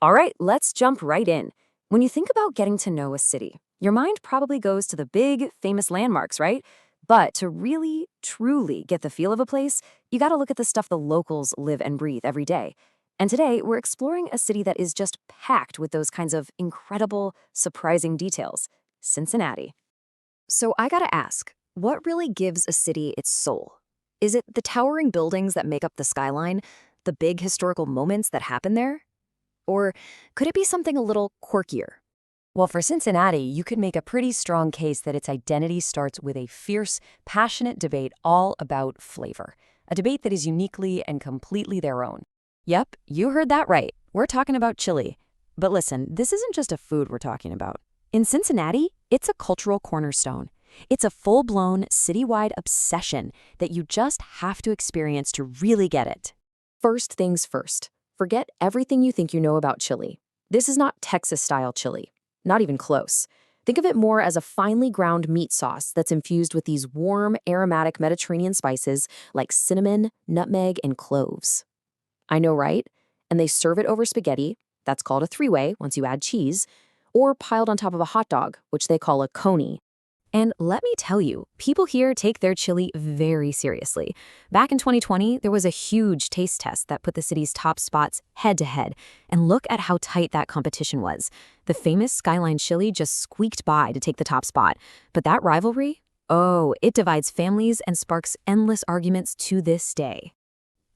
All right, let's jump right in. When you think about getting to know a city, your mind probably goes to the big, famous landmarks, right? But to really, truly get the feel of a place, you gotta look at the stuff the locals live and breathe every day. And today, we're exploring a city that is just packed with those kinds of incredible, surprising details Cincinnati. So I gotta ask, what really gives a city its soul? Is it the towering buildings that make up the skyline, the big historical moments that happen there? Or could it be something a little quirkier? Well, for Cincinnati, you could make a pretty strong case that its identity starts with a fierce, passionate debate all about flavor. A debate that is uniquely and completely their own. Yep, you heard that right. We're talking about chili. But listen, this isn't just a food we're talking about. In Cincinnati, it's a cultural cornerstone. It's a full-blown, citywide obsession that you just have to experience to really get it. First things first. Forget everything you think you know about chili. This is not Texas-style chili. Not even close. Think of it more as a finely ground meat sauce that's infused with these warm, aromatic Mediterranean spices like cinnamon, nutmeg, and cloves. I know, right? And they serve it over spaghetti, that's called a three-way once you add cheese, or piled on top of a hot dog, which they call a coney. And let me tell you, people here take their chili very seriously. Back in 2020, there was a huge taste test that put the city's top spots head-to-head. And look at how tight that competition was. The famous Skyline chili just squeaked by to take the top spot. But that rivalry? Oh, it divides families and sparks endless arguments to this day.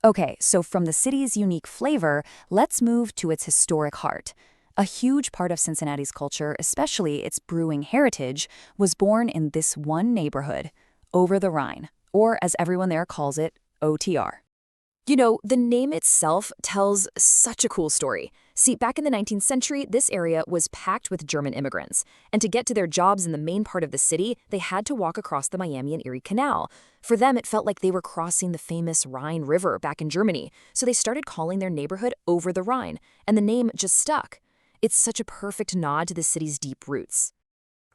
Okay, so from the city's unique flavor, let's move to its historic heart. A huge part of Cincinnati's culture, especially its brewing heritage, was born in this one neighborhood, Over-the-Rhine, or as everyone there calls it, OTR. You know, the name itself tells such a cool story. See, back in the 19th century, this area was packed with German immigrants. And to get to their jobs in the main part of the city, they had to walk across the Miami and Erie Canal. For them, it felt like they were crossing the famous Rhine River back in Germany. So they started calling their neighborhood Over-the-Rhine, and the name just stuck. It's such a perfect nod to the city's deep roots.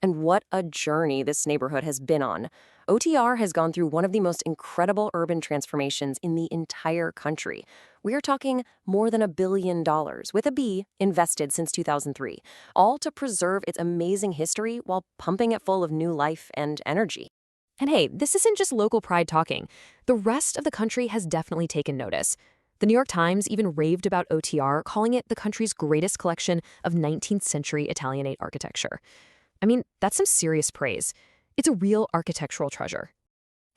And what a journey this neighborhood has been on. OTR has gone through one of the most incredible urban transformations in the entire country. We are talking more than $1 billion, with a B, invested since 2003, all to preserve its amazing history while pumping it full of new life and energy. And hey, this isn't just local pride talking. The rest of the country has definitely taken notice. The New York Times even raved about OTR, calling it the country's greatest collection of 19th century Italianate architecture. I mean, that's some serious praise. It's a real architectural treasure.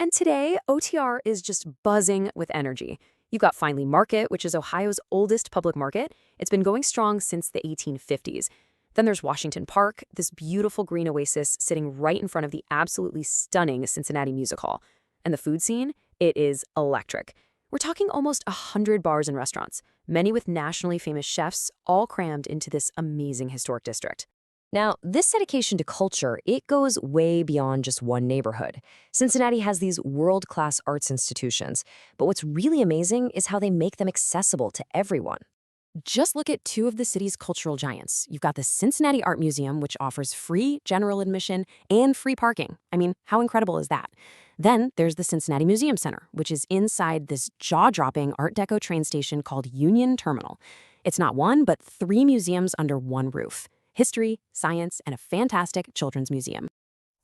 And today, OTR is just buzzing with energy. You've got Findlay Market, which is Ohio's oldest public market. It's been going strong since the 1850s. Then there's Washington Park, this beautiful green oasis sitting right in front of the absolutely stunning Cincinnati Music Hall. And the food scene? It is electric. We're talking almost 100 bars and restaurants, many with nationally famous chefs, all crammed into this amazing historic district. Now, this dedication to culture, it goes way beyond just one neighborhood. Cincinnati has these world-class arts institutions, but what's really amazing is how they make them accessible to everyone. Just look at two of the city's cultural giants. You've got the Cincinnati Art Museum, which offers free general admission and free parking. I mean, how incredible is that? Then there's the Cincinnati Museum Center, which is inside this jaw-dropping Art Deco train station called Union Terminal. It's not one, but 3 museums under one roof: history, science, and a fantastic children's museum.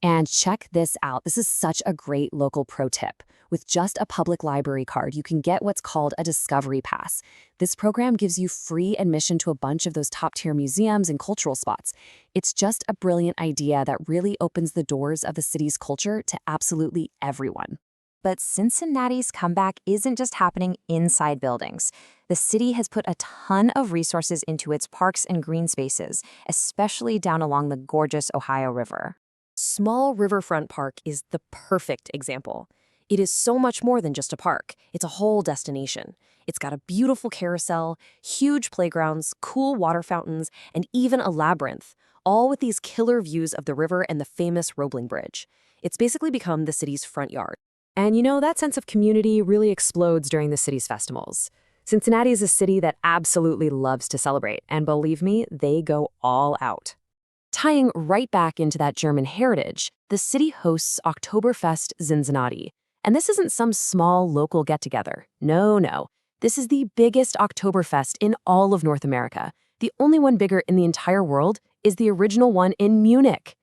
And check this out. This is such a great local pro tip. With just a public library card, you can get what's called a Discovery Pass. This program gives you free admission to a bunch of those top-tier museums and cultural spots. It's just a brilliant idea that really opens the doors of the city's culture to absolutely everyone. But Cincinnati's comeback isn't just happening inside buildings. The city has put a ton of resources into its parks and green spaces, especially down along the gorgeous Ohio River. Small Riverfront Park is the perfect example. It is so much more than just a park. It's a whole destination. It's got a beautiful carousel, huge playgrounds, cool water fountains, and even a labyrinth, all with these killer views of the river and the famous Roebling Bridge. It's basically become the city's front yard. And you know, that sense of community really explodes during the city's festivals. Cincinnati is a city that absolutely loves to celebrate, and believe me, they go all out. Tying right back into that German heritage, the city hosts Oktoberfest Cincinnati. And this isn't some small local get-together. No. This is the biggest Oktoberfest in all of North America. The only one bigger in the entire world is the original one in Munich.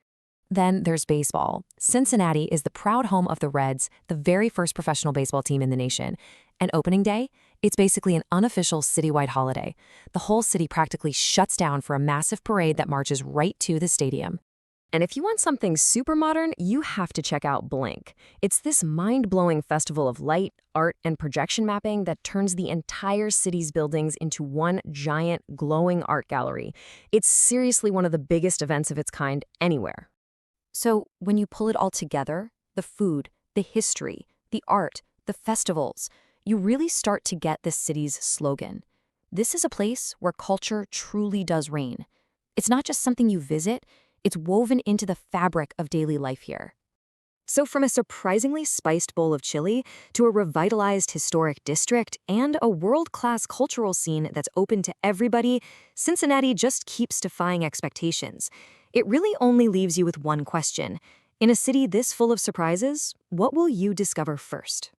Then there's baseball. Cincinnati is the proud home of the Reds, the very first professional baseball team in the nation. And opening day, it's basically an unofficial citywide holiday. The whole city practically shuts down for a massive parade that marches right to the stadium. And if you want something super modern, you have to check out Blink. It's this mind-blowing festival of light, art, and projection mapping that turns the entire city's buildings into one giant, glowing art gallery. It's seriously one of the biggest events of its kind anywhere. So when you pull it all together, the food, the history, the art, the festivals, you really start to get this city's slogan. This is a place where culture truly does reign. It's not just something you visit, it's woven into the fabric of daily life here. So from a surprisingly spiced bowl of chili to a revitalized historic district and a world-class cultural scene that's open to everybody, Cincinnati just keeps defying expectations. It really only leaves you with one question. In a city this full of surprises, what will you discover first?